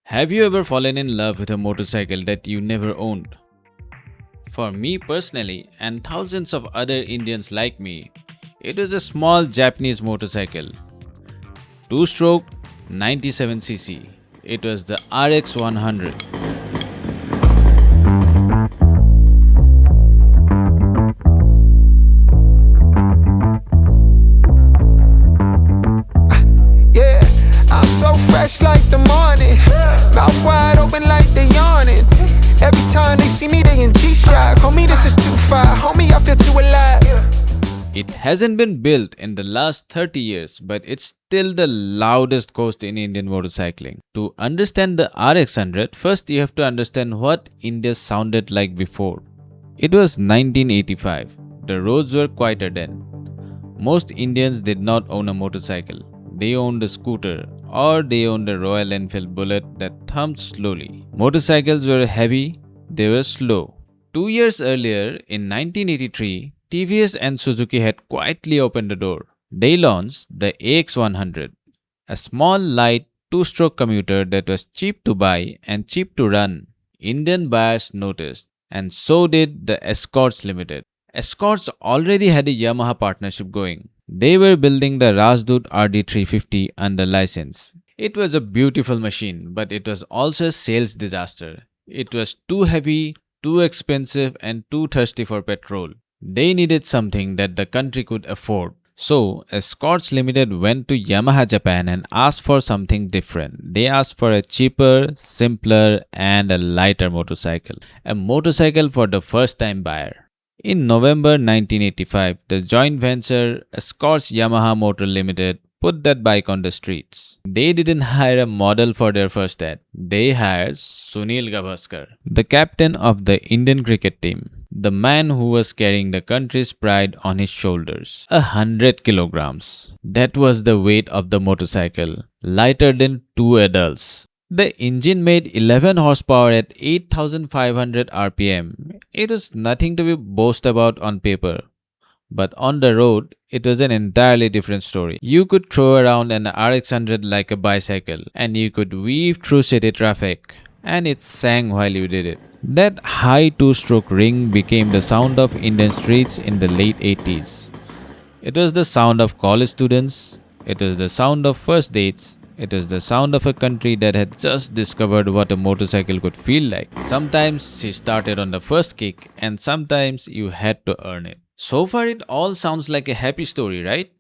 Have you ever fallen in love with a motorcycle that you never owned? For me personally, and thousands of other Indians like me, it was a small Japanese motorcycle. Two-stroke, 97cc. It was the RX100. Yeah, I'm so fresh like the morning. Mouth wide open like they yawning. Every time they see me, they in G-Shock. Homie, this is too far. Homie, I feel too alive. It hasn't been built in the last 30 years, but it's still the loudest coast in Indian motorcycling. To understand the RX100, first you have to understand what India sounded like before. It was 1985. The roads were quieter then. Most Indians did not own a motorcycle. They owned a scooter or they owned a Royal Enfield Bullet that thumped slowly. Motorcycles were heavy, they were slow. 2 years earlier, in 1983, TVS and Suzuki had quietly opened the door. They launched the AX100, a small, light, two-stroke commuter that was cheap to buy and cheap to run. Indian buyers noticed, and so did the Escorts Limited. Escorts already had a Yamaha partnership going. They were building the Rajdoot RD350 under license. It was a beautiful machine, but it was also a sales disaster. It was too heavy, too expensive, and too thirsty for petrol. They needed something that the country could afford. So, Escorts Limited went to Yamaha Japan and asked for something different. They asked for a cheaper, simpler, and a lighter motorcycle. A motorcycle for the first-time buyer. In November 1985, the joint venture Escorts Yamaha Motor Limited put that bike on the streets. They didn't hire a model for their first ad. They hired Sunil Gavaskar, the captain of the Indian cricket team. The man who was carrying the country's pride on his shoulders. 100 kilograms. That was the weight of the motorcycle, lighter than two adults. The engine made 11 horsepower at 8,500 RPM. It was nothing to be boasted about on paper. But on the road, it was an entirely different story. You could throw around an RX100 like a bicycle, and you could weave through city traffic, and it sang while you did it. That high two-stroke ring became the sound of Indian streets in the late 80s. It was the sound of college students, it was the sound of first dates, it was the sound of a country that had just discovered what a motorcycle could feel like. Sometimes she started on the first kick, and sometimes you had to earn it. So far it all sounds like a happy story, right?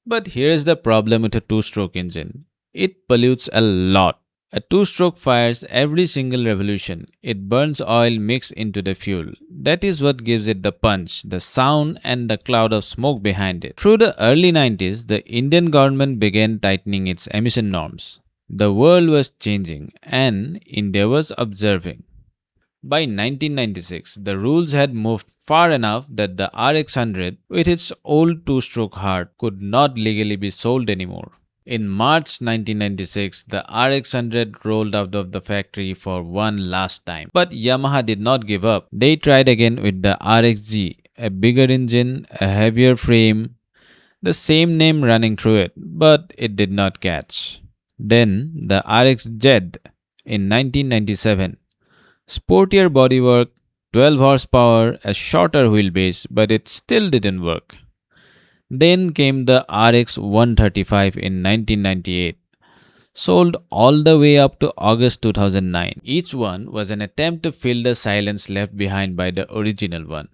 But here is the problem with a two-stroke engine. It pollutes a lot. A two-stroke fires every single revolution. It burns oil mixed into the fuel. That is what gives it the punch, the sound, and the cloud of smoke behind it. Through the early 90s, the Indian government began tightening its emission norms. The world was changing, and India was observing. By 1996, the rules had moved far enough that the RX100, with its old two-stroke heart, could not legally be sold anymore. In March 1996, the RX100 rolled out of the factory for one last time. But Yamaha did not give up. They tried again with the RXG, a bigger engine, a heavier frame, the same name running through it, but it did not catch. Then the RXZ in 1997. Sportier bodywork, 12 horsepower, a shorter wheelbase, but it still didn't work. Then came the RX135 in 1998, sold all the way up to August 2009. Each one was an attempt to fill the silence left behind by the original one.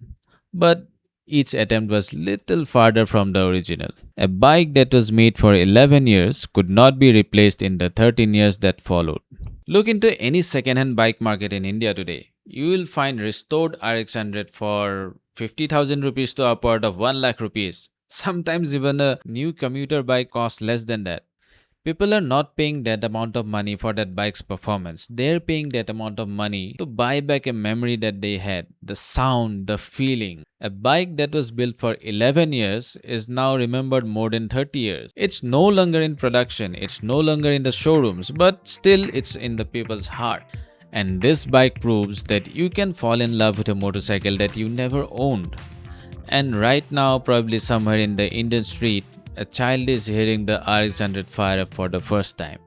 But each attempt was little farther from the original. A bike that was made for 11 years could not be replaced in the 13 years that followed. Look into any second-hand bike market in India today. You will find restored RX100 for 50,000 rupees to upward of 1 lakh rupees. Sometimes even a new commuter bike costs less than that. People are not paying that amount of money for that bike's performance. They're paying that amount of money to buy back a memory that they had. The sound, the feeling. A bike that was built for 11 years is now remembered more than 30 years. It's no longer in production. It's no longer in the showrooms. But still it's in the people's heart. And this bike proves that you can fall in love with a motorcycle that you never owned. And right now, probably somewhere in the Indian street, a child is hearing the RX100 fire up for the first time.